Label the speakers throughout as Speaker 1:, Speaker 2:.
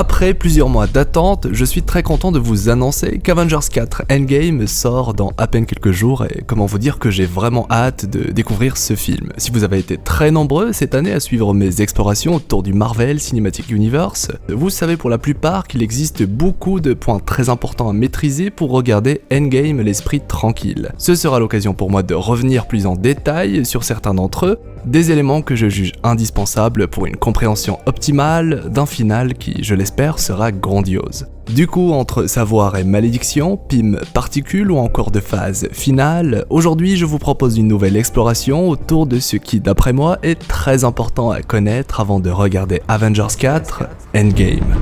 Speaker 1: Après plusieurs mois d'attente, je suis très content de vous annoncer qu'Avengers 4 Endgame sort dans à peine quelques jours et comment vous dire que j'ai vraiment hâte de découvrir ce film. Si vous avez été très nombreux cette année à suivre mes explorations autour du Marvel Cinematic Universe, vous savez pour la plupart qu'il existe beaucoup de points très importants à maîtriser pour regarder Endgame l'esprit tranquille. Ce sera l'occasion pour moi de revenir plus en détail sur certains d'entre eux, des éléments que je juge indispensables pour une compréhension optimale d'un final qui, je l'espère, sera grandiose. Du coup, entre savoir et malédiction, pim, particules ou encore de phase finale, aujourd'hui je vous propose une nouvelle exploration autour de ce qui, d'après moi, est très important à connaître avant de regarder Avengers 4 Endgame.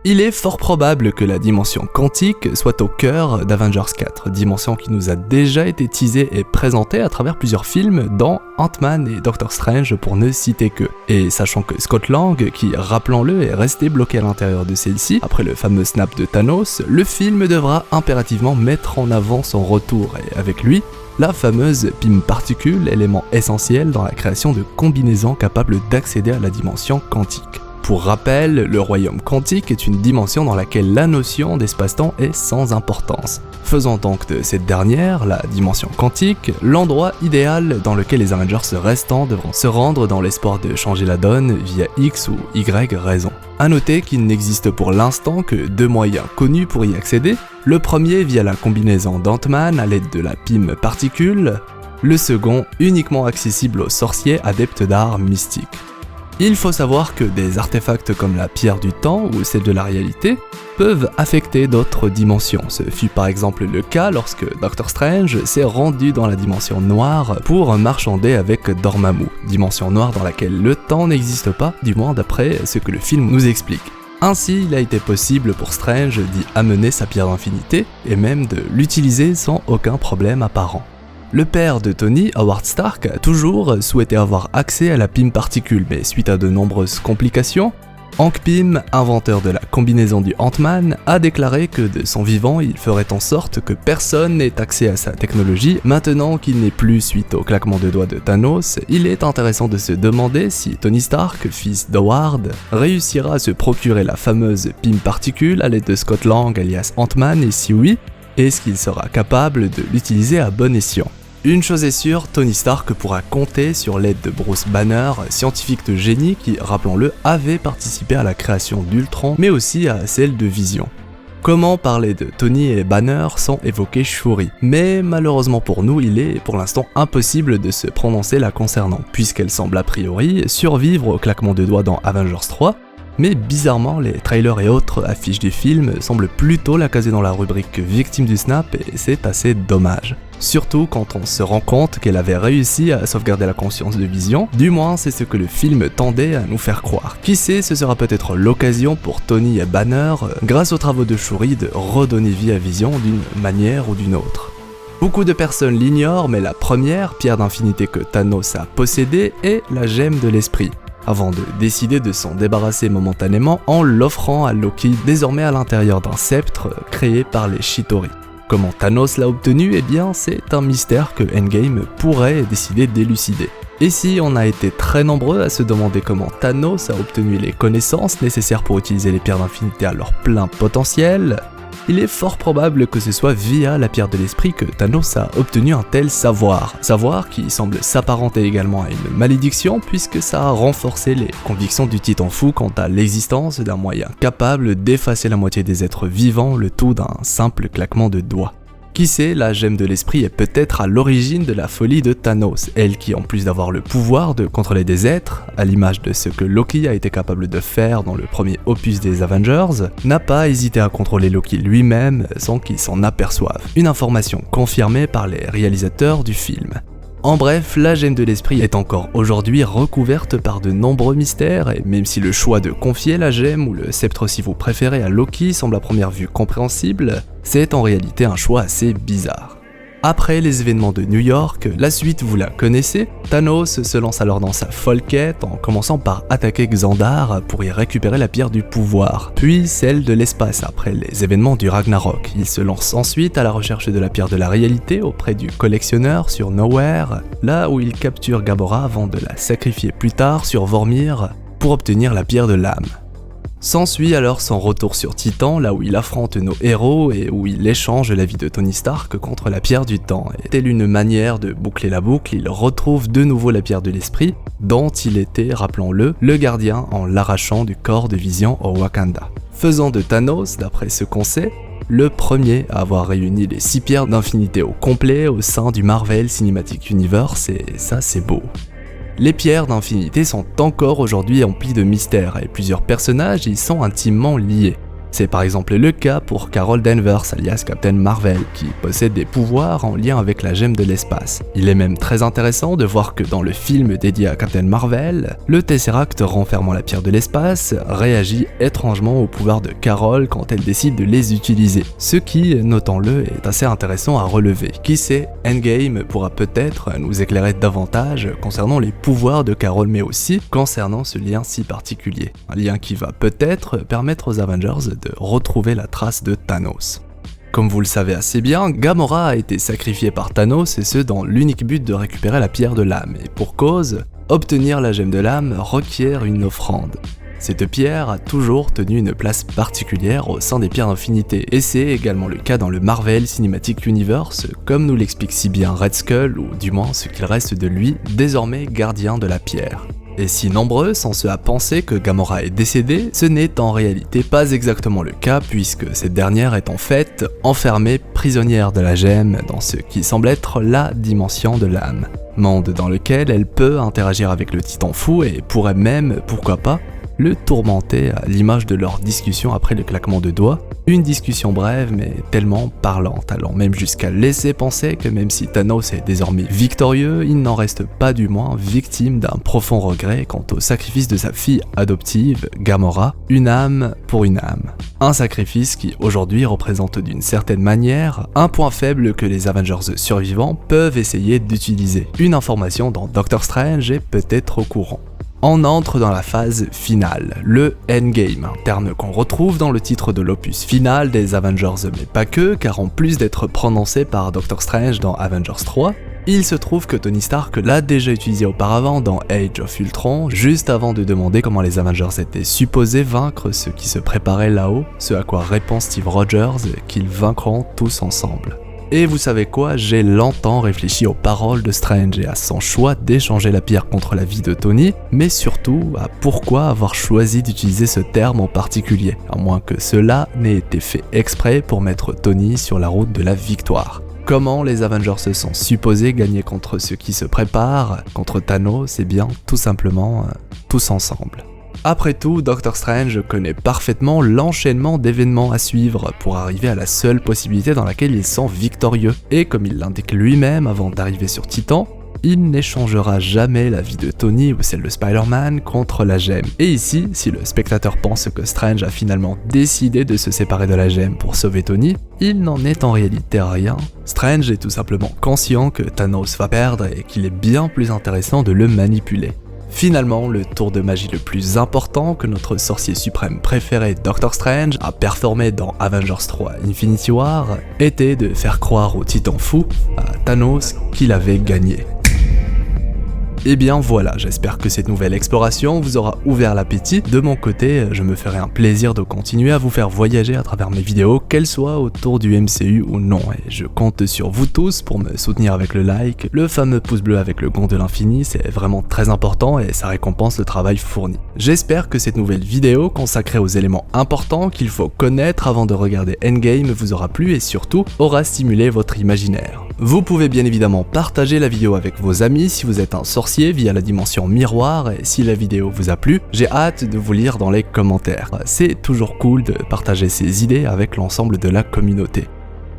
Speaker 1: Il est fort probable que la dimension quantique soit au cœur d'Avengers 4, dimension qui nous a déjà été teasée et présentée à travers plusieurs films dans Ant-Man et Doctor Strange pour ne citer que. Et sachant que Scott Lang, qui rappelons-le est resté bloqué à l'intérieur de celle-ci après le fameux snap de Thanos, le film devra impérativement mettre en avant son retour et avec lui, la fameuse PIM particule, élément essentiel dans la création de combinaisons capables d'accéder à la dimension quantique. Pour rappel, le royaume quantique est une dimension dans laquelle la notion d'espace-temps est sans importance, faisant donc de cette dernière, la dimension quantique, l'endroit idéal dans lequel les Avengers restants devront se rendre dans l'espoir de changer la donne via X ou Y raison. A noter qu'il n'existe pour l'instant que deux moyens connus pour y accéder, le premier via la combinaison d'Ant-Man à l'aide de la PIM particule, le second uniquement accessible aux sorciers adeptes d'art mystique. Il faut savoir que des artefacts comme la pierre du temps ou celle de la réalité peuvent affecter d'autres dimensions. Ce fut par exemple le cas lorsque Doctor Strange s'est rendu dans la dimension noire pour marchander avec Dormammu, dimension noire dans laquelle le temps n'existe pas, du moins d'après ce que le film nous explique. Ainsi, il a été possible pour Strange d'y amener sa pierre d'infinité et même de l'utiliser sans aucun problème apparent. Le père de Tony, Howard Stark, a toujours souhaité avoir accès à la PIM particule, mais suite à de nombreuses complications, Hank Pym, inventeur de la combinaison du Ant-Man, a déclaré que de son vivant, il ferait en sorte que personne n'ait accès à sa technologie. Maintenant qu'il n'est plus suite au claquement de doigts de Thanos, il est intéressant de se demander si Tony Stark, fils d'Howard, réussira à se procurer la fameuse PIM particule à l'aide de Scott Lang alias Ant-Man, et si oui, est-ce qu'il sera capable de l'utiliser à bon escient ? Une chose est sûre, Tony Stark pourra compter sur l'aide de Bruce Banner, scientifique de génie qui, rappelons-le, avait participé à la création d'Ultron, mais aussi à celle de Vision. Comment parler de Tony et Banner sans évoquer Shuri ? Mais malheureusement pour nous, il est pour l'instant impossible de se prononcer la concernant, puisqu'elle semble a priori survivre au claquement de doigts dans Avengers 3, mais bizarrement, les trailers et autres affiches du film semblent plutôt la caser dans la rubrique victime du snap et c'est assez dommage. Surtout quand on se rend compte qu'elle avait réussi à sauvegarder la conscience de Vision, du moins c'est ce que le film tendait à nous faire croire. Qui sait, ce sera peut-être l'occasion pour Tony et Banner, grâce aux travaux de Shuri, de redonner vie à Vision d'une manière ou d'une autre. Beaucoup de personnes l'ignorent, mais la première pierre d'infinité que Thanos a possédée est la gemme de l'esprit, avant de décider de s'en débarrasser momentanément en l'offrant à Loki, désormais à l'intérieur d'un sceptre créé par les Chitauri. Comment Thanos l'a obtenu ? Eh bien, c'est un mystère que Endgame pourrait décider d'élucider. Et si on a été très nombreux à se demander comment Thanos a obtenu les connaissances nécessaires pour utiliser les pierres d'infinité à leur plein potentiel, il est fort probable que ce soit via la pierre de l'esprit que Thanos a obtenu un tel savoir qui semble s'apparenter également à une malédiction puisque ça a renforcé les convictions du Titan fou quant à l'existence d'un moyen capable d'effacer la moitié des êtres vivants, le tout d'un simple claquement de doigts. Qui sait, la gemme de l'esprit est peut-être à l'origine de la folie de Thanos, elle qui en plus d'avoir le pouvoir de contrôler des êtres, à l'image de ce que Loki a été capable de faire dans le premier opus des Avengers, n'a pas hésité à contrôler Loki lui-même sans qu'il s'en aperçoive, une information confirmée par les réalisateurs du film. En bref, la gemme de l'esprit est encore aujourd'hui recouverte par de nombreux mystères, et même si le choix de confier la gemme ou le sceptre si vous préférez à Loki semble à première vue compréhensible, c'est en réalité un choix assez bizarre. Après les événements de New York, la suite vous la connaissez, Thanos se lance alors dans sa folle quête en commençant par attaquer Xandar pour y récupérer la pierre du pouvoir, puis celle de l'espace après les événements du Ragnarok. Il se lance ensuite à la recherche de la pierre de la réalité auprès du collectionneur sur Nowhere, là où il capture Gamora avant de la sacrifier plus tard sur Vormir pour obtenir la pierre de l'âme. S'ensuit alors son retour sur Titan, là où il affronte nos héros et où il échange la vie de Tony Stark contre la pierre du temps. Et telle une manière de boucler la boucle, il retrouve de nouveau la pierre de l'esprit, dont il était, rappelons-le, le gardien en l'arrachant du corps de Vision au Wakanda. Faisant de Thanos, d'après ce qu'on sait, le premier à avoir réuni les 6 pierres d'infinité au complet au sein du Marvel Cinematic Universe, et ça c'est beau. Les pierres d'infinité sont encore aujourd'hui emplies de mystères et plusieurs personnages y sont intimement liés. C'est par exemple le cas pour Carol Danvers alias Captain Marvel qui possède des pouvoirs en lien avec la gemme de l'espace. Il est même très intéressant de voir que dans le film dédié à Captain Marvel, le Tesseract renfermant la pierre de l'espace réagit étrangement aux pouvoirs de Carol quand elle décide de les utiliser. Ce qui, notons-le, est assez intéressant à relever. Qui sait, Endgame pourra peut-être nous éclairer davantage concernant les pouvoirs de Carol mais aussi concernant ce lien si particulier. Un lien qui va peut-être permettre aux Avengers de retrouver la trace de Thanos. Comme vous le savez assez bien, Gamora a été sacrifiée par Thanos et ce dans l'unique but de récupérer la pierre de l'âme. Et pour cause, obtenir la gemme de l'âme requiert une offrande. Cette pierre a toujours tenu une place particulière au sein des pierres d'infinité, et c'est également le cas dans le Marvel Cinematic Universe, comme nous l'explique si bien Red Skull, ou du moins ce qu'il reste de lui, désormais gardien de la pierre. Et si nombreux sont ceux à penser que Gamora est décédée, ce n'est en réalité pas exactement le cas puisque cette dernière est en fait enfermée prisonnière de la gemme dans ce qui semble être la dimension de l'âme. Monde dans lequel elle peut interagir avec le Titan fou et pourrait même, pourquoi pas, le tourmenter à l'image de leur discussion après le claquement de doigts, une discussion brève mais tellement parlante, allant même jusqu'à laisser penser que même si Thanos est désormais victorieux, il n'en reste pas du moins victime d'un profond regret quant au sacrifice de sa fille adoptive, Gamora, une âme pour une âme. Un sacrifice qui aujourd'hui représente d'une certaine manière un point faible que les Avengers survivants peuvent essayer d'utiliser, une information dont Doctor Strange est peut-être au courant. On entre dans la phase finale, le Endgame, un terme qu'on retrouve dans le titre de l'opus final des Avengers, mais pas que, car en plus d'être prononcé par Doctor Strange dans Avengers 3, il se trouve que Tony Stark l'a déjà utilisé auparavant dans Age of Ultron, juste avant de demander comment les Avengers étaient supposés vaincre ce qui se préparait là-haut, ce à quoi répond Steve Rogers qu'ils vaincront tous ensemble. Et vous savez quoi, j'ai longtemps réfléchi aux paroles de Strange et à son choix d'échanger la pierre contre la vie de Tony, mais surtout à pourquoi avoir choisi d'utiliser ce terme en particulier, à moins que cela n'ait été fait exprès pour mettre Tony sur la route de la victoire. Comment les Avengers se sont supposés gagner contre ceux qui se préparent, contre Thanos, et bien tout simplement tous ensemble. Après tout, Doctor Strange connaît parfaitement l'enchaînement d'événements à suivre pour arriver à la seule possibilité dans laquelle il sont victorieux. Et comme il l'indique lui-même avant d'arriver sur Titan, il n'échangera jamais la vie de Tony ou celle de Spider-Man contre la gemme. Et ici, si le spectateur pense que Strange a finalement décidé de se séparer de la gemme pour sauver Tony, il n'en est en réalité rien. Strange est tout simplement conscient que Thanos va perdre et qu'il est bien plus intéressant de le manipuler. Finalement, le tour de magie le plus important que notre sorcier suprême préféré Doctor Strange a performé dans Avengers 3 Infinity War était de faire croire au Titan fou, à Thanos, qu'il avait gagné. Et bien voilà, j'espère que cette nouvelle exploration vous aura ouvert l'appétit. De mon côté, je me ferai un plaisir de continuer à vous faire voyager à travers mes vidéos, qu'elles soient autour du MCU ou non. Et je compte sur vous tous pour me soutenir avec le like, le fameux pouce bleu avec le gond de l'infini, c'est vraiment très important et ça récompense le travail fourni. J'espère que cette nouvelle vidéo consacrée aux éléments importants qu'il faut connaître avant de regarder Endgame vous aura plu et surtout aura stimulé votre imaginaire. Vous pouvez bien évidemment partager la vidéo avec vos amis si vous êtes un sorcier via la dimension miroir et si la vidéo vous a plu, j'ai hâte de vous lire dans les commentaires. C'est toujours cool de partager ses idées avec l'ensemble de la communauté.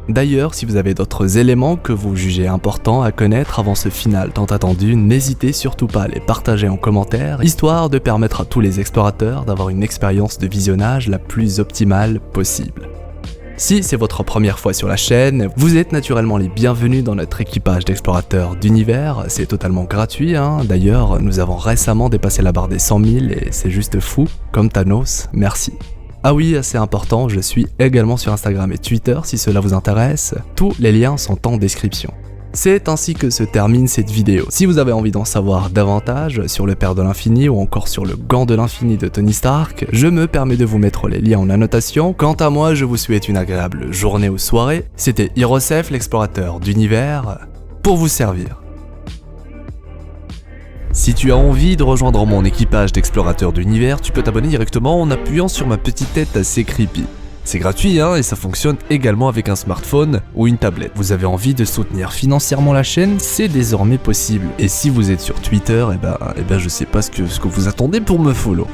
Speaker 1: D'ailleurs, si vous avez d'autres éléments que vous jugez importants à connaître avant ce final tant attendu, n'hésitez surtout pas à les partager en commentaire, histoire de permettre à tous les explorateurs d'avoir une expérience de visionnage la plus optimale possible. Si c'est votre première fois sur la chaîne, vous êtes naturellement les bienvenus dans notre équipage d'explorateurs d'univers, c'est totalement gratuit d'ailleurs nous avons récemment dépassé la barre des 100 000 et c'est juste fou, comme Thanos, merci. Ah oui, assez important, je suis également sur Instagram et Twitter si cela vous intéresse, tous les liens sont en description. C'est ainsi que se termine cette vidéo. Si vous avez envie d'en savoir davantage sur le Père de l'Infini ou encore sur le Gant de l'Infini de Tony Stark, je me permets de vous mettre les liens en annotation. Quant à moi, je vous souhaite une agréable journée ou soirée. C'était Hirosef, l'explorateur d'univers, pour vous servir.
Speaker 2: Si tu as envie de rejoindre mon équipage d'explorateurs d'univers, tu peux t'abonner directement en appuyant sur ma petite tête assez creepy. C'est gratuit et ça fonctionne également avec un smartphone ou une tablette.
Speaker 1: Vous avez envie de soutenir financièrement la chaîne, c'est désormais possible.
Speaker 2: Et si vous êtes sur Twitter, je sais pas ce que vous attendez pour me follow.